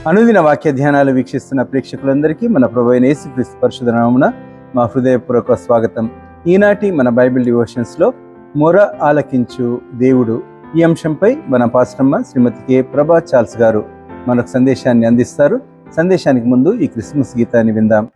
అనుదిన వాక్య ధ్యానాలు వీక్షిస్తున్న ప్రేక్షకులందరికీ మన ప్రభువైన యేసుక్రీస్తు పరిశుద్ధ నామమున మా హృదయపూర్వక స్వాగతం. ఈనాటి మన బైబిల్ డివోషన్స్లో మొర ఆలకించు దేవుడు ఈ అంశంపై మన పాస్టమ్మ శ్రీమతి కె ప్రభా చార్ల్స్ గారు మనకు సందేశాన్ని అందిస్తారు. సందేశానికి ముందు ఈ క్రిస్మస్ గీతాన్ని విందాం.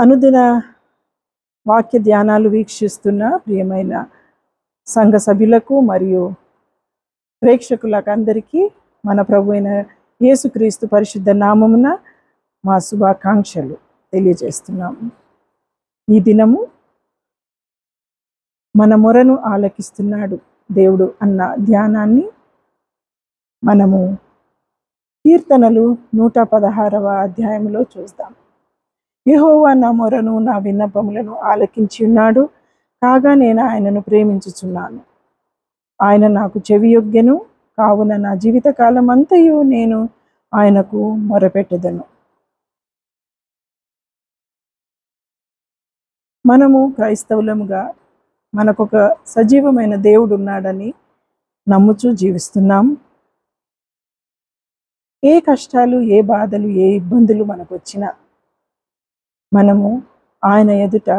అనుదిన వాక్య ధ్యానాలు వీక్షిస్తున్న ప్రియమైన సంఘ సభ్యులకు మరియు ప్రేక్షకులకు అందరికీ మన ప్రభు అయిన యేసుక్రీస్తు పరిశుద్ధ నామమున మా శుభాకాంక్షలు తెలియజేస్తున్నాము. ఈ దినము మన మొరను ఆలకిస్తున్నాడు దేవుడు అన్న ధ్యానాన్ని మనము కీర్తనలు 116వ అధ్యాయంలో చూద్దాం. యెహోవా నా మొరను నా విన్నపములను ఆలకించి ఉన్నాడు, కాగా నేను ఆయనను ప్రేమించుచున్నాను. ఆయన నాకు చెవియొగ్గెను, కావున నా జీవితకాలం అంతయు నేను ఆయనకు మొరపెట్టెదను. మనము క్రైస్తవులముగా మనకొక సజీవమైన దేవుడు ఉన్నాడని నమ్ముచూ జీవిస్తున్నాం. ఏ కష్టాలు, ఏ బాధలు, ఏ ఇబ్బందులు మనకు వచ్చినా మనము ఆయన ఎదుట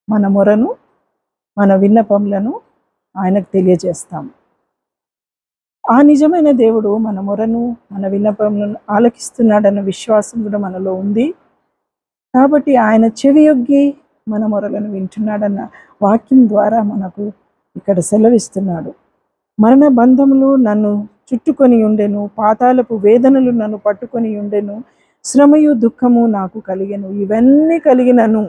మన మొరను, మన విన్నపములను ఆయనకు తెలియజేస్తాం. ఆ నిజమైన దేవుడు మన మొరను, మన విన్నపములను ఆలకిస్తున్నాడన్న విశ్వాసం కూడా మనలో ఉంది. కాబట్టి ఆయన చెవియొగ్గి మన మొరలను వింటున్నాడన్న వాక్యం ద్వారా మనకు ఇక్కడ సెలవిస్తున్నాడు. మరణ బంధములు నన్ను చుట్టుకొని ఉండెను, పాతాళపు వేదనలు నన్ను పట్టుకొని ఉండెను, శ్రమయు దుఃఖము నాకు కలిగెను. ఇవన్నీ కలిగినను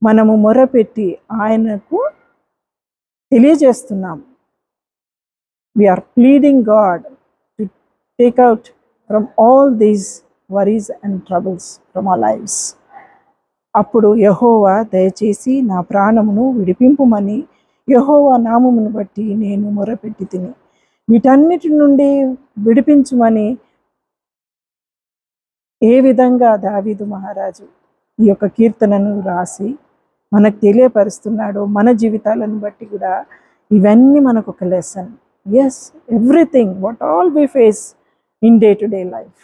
మనము మొరపెట్టి ఆయనకు తెలియజేస్తున్నాం. We are pleading God to take out from all these worries and troubles from our lives. అప్పుడు యెహోవా దయచేసి నా ప్రాణమును విడిపింపుమని యెహోవా నామమును బట్టి నేను మొరపెట్టి తిని, వీటన్నిటి నుండి విడిపించుమని ఏ విధంగా దావీదు మహారాజు ఈ యొక్క కీర్తనను రాసి మనకు తెలియపరుస్తున్నాడో మన జీవితాలను బట్టి కూడా ఇవన్నీ మనకు ఒక lesson. Yes, everything what all we face in day to day life.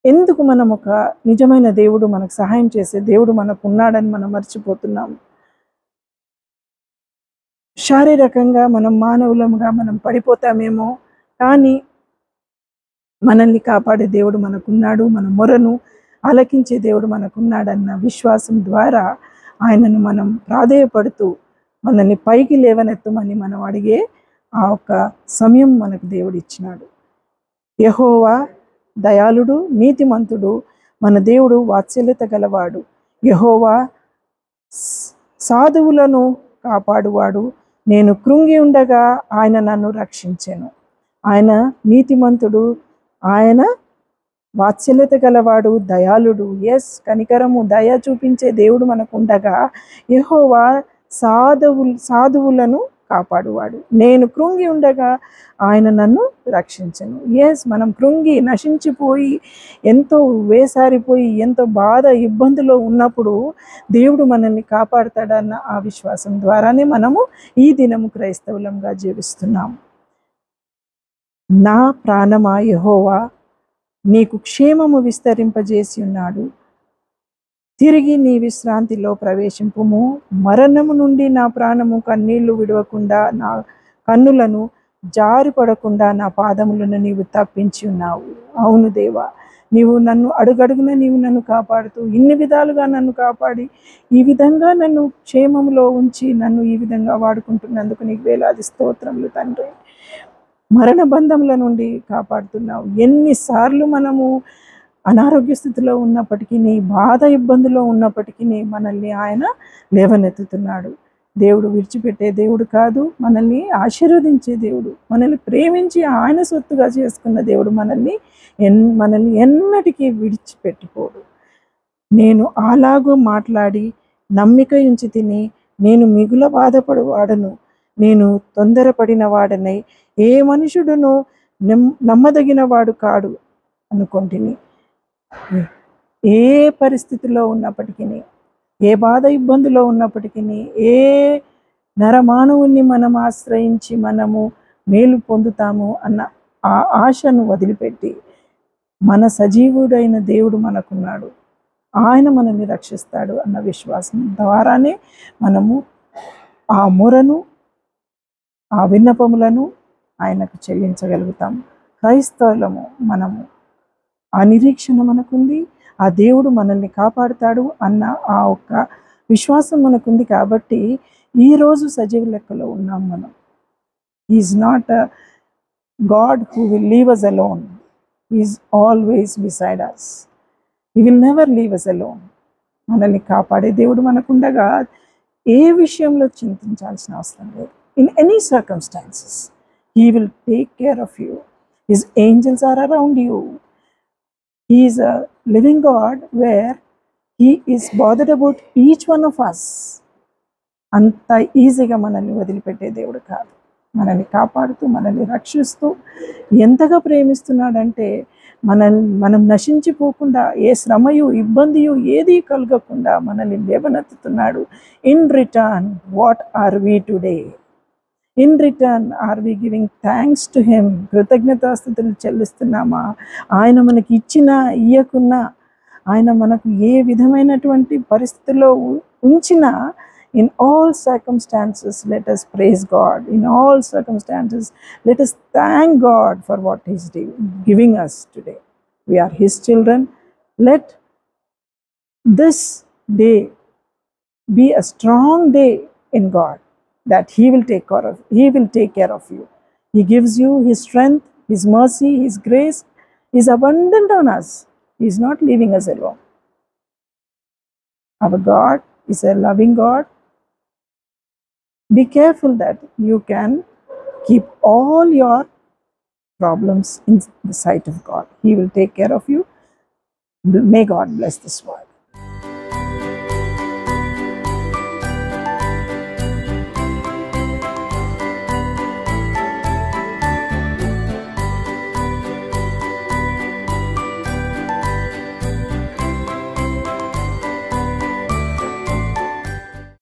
ఎందుకు మనం ఒక నిజమైన దేవుడు, మనకు సహాయం చేసే దేవుడు మనకు ఉన్నాడని మనం మర్చిపోతున్నాము. శారీరకంగా మనం మానవులముగా మనం పడిపోతామేమో, కానీ మనల్ని కాపాడే దేవుడు మనకున్నాడు, మన మొరను ఆలకించే దేవుడు మనకున్నాడన్న విశ్వాసం ద్వారా ఆయనను మనం ప్రాధేయపడుతూ మనల్ని పైకి లేవనెత్తమని మనం అడిగే ఆ ఒక్క సమయం మనకు దేవుడు ఇచ్చినాడు. యెహోవా దయాళుడు, నీతిమంతుడు, మన దేవుడు వాత్సల్యత గలవాడు. యెహోవా సాధువులను కాపాడువాడు. నేను కృంగి ఉండగా ఆయన నన్ను రక్షించెను. ఆయన నీతిమంతుడు, ఆయన వాత్సల్యత గలవాడు, దయాళుడు. ఎస్, కనికరము, దయ చూపించే దేవుడు మనకు ఉండగా యెహోవా సాధువులను కాపాడువాడు. నేను కృంగి ఉండగా ఆయన నన్ను రక్షించెను. ఎస్, మనం కృంగి నశించిపోయి ఎంతో వేసారిపోయి ఎంతో బాధ ఇబ్బందులో ఉన్నప్పుడు దేవుడు మనల్ని కాపాడుతాడన్న ఆ విశ్వాసం ద్వారానే మనము ఈ దినము క్రైస్తవులంగా జీవిస్తున్నాము. నా ప్రాణమా యెహోవా నీకు క్షేమము విస్తరింపజేసి ఉన్నాడు, తిరిగి నీ విశ్రాంతిలో ప్రవేశింపుము. మరణము నుండి నా ప్రాణము కన్నీళ్లు విడవకుండా, నా కన్నులను జారిపడకుండా నా పాదములను నీవు తప్పించి ఉన్నావు. అవును దేవా, నీవు నన్ను అడుగడుగున నీవు నన్ను కాపాడుతూ ఇన్ని విధాలుగా నన్ను కాపాడి ఈ విధంగా నన్ను క్షేమంలో ఉంచి నన్ను ఈ విధంగా వాడుకుంటున్నందుకు నీకు వేలాది స్తోత్రములు తండ్రి. మరణ బంధముల నుండి కాపాడుతున్నావు. ఎన్నిసార్లు మనము అనారోగ్య స్థితిలో ఉన్నప్పటికీ, బాధ ఇబ్బందులో ఉన్నప్పటికీ మనల్ని ఆయన లేవనెత్తుతున్నాడు. దేవుడు విడిచిపెట్టే దేవుడు కాదు, మనల్ని ఆశీర్వదించే దేవుడు, మనల్ని ప్రేమించి ఆయన సొత్తుగా చేసుకున్న దేవుడు మనల్ని ఎన్నటికీ విడిచిపెట్టిపోడు. నేను అలాగూ మాట్లాడి నమ్మిక ఉంచి తిని, నేను మిగుల బాధపడువాడను, నేను తొందరపడిన వాడనై ఏ మనుషుడును నమ్మదగిన వాడు కాడు అనుకొంటిని. ఏ పరిస్థితిలో ఉన్నప్పటికీ, ఏ బాధ ఇబ్బందులో ఉన్నప్పటికీ, ఏ నరమానవుణ్ణి మనం ఆశ్రయించి మనము మేలు పొందుతాము అన్న ఆ ఆశను వదిలిపెట్టి మన సజీవుడైన దేవుడు మనకున్నాడు, ఆయన మనల్ని రక్షిస్తాడు అన్న విశ్వాసం ద్వారానే మనము ఆ మొరను, ఆ విన్నపములను ఆయనకు చెల్లించగలుగుతాం. క్రైస్తవులము మనము ఆ నిరీక్షణ మనకుంది, ఆ దేవుడు మనల్ని కాపాడుతాడు అన్న ఆ ఒక్క విశ్వాసం మనకుంది. కాబట్టి ఈరోజు సజీవ లెక్కలో ఉన్నాం మనం. Is not God who will leave us alone is always beside us. He will never leave us alone. మనల్ని కాపాడే దేవుడు మనకుండగా ఏ విషయంలో చింతించాల్సిన అవసరం లేదు. In any circumstances, He will take care of you. His angels are around you. He is a living God where He is bothered about each one of us. అంత ఈజీగా మనల్ని వదిలిపెట్టే దేవుడు కాదు. మనల్ని కాపాడుతూ మనల్ని రక్షిస్తూ ఎంతగా ప్రేమిస్తున్నాడంటే మనం నశించిపోకుండా ఏ శ్రమయు ఇబ్బందియు ఏది కలగకుండా మనల్ని లేవనెత్తుతున్నాడు. In return what are we today? In return are we giving thanks to him? కృతజ్ఞతాస్తుతులు చెల్లిస్తున్నామా? ఆయన మనకి ఇచ్చినా ఇయ్యకున్నా, ఆయన మనకు ఏ విధమైనటువంటి పరిస్థితుల్లో ఉంచినా, in all circumstances, let us praise God. In all circumstances, let us thank God for what He's giving us today. We are His children. Let this day be a strong day in God, that He will take care of you. He gives you His strength, His mercy, His grace is abundant on us. He is not leaving us alone. Our God is a loving God. Be careful that you can keep all your problems in the sight of God. He will take care of you. May God bless this word.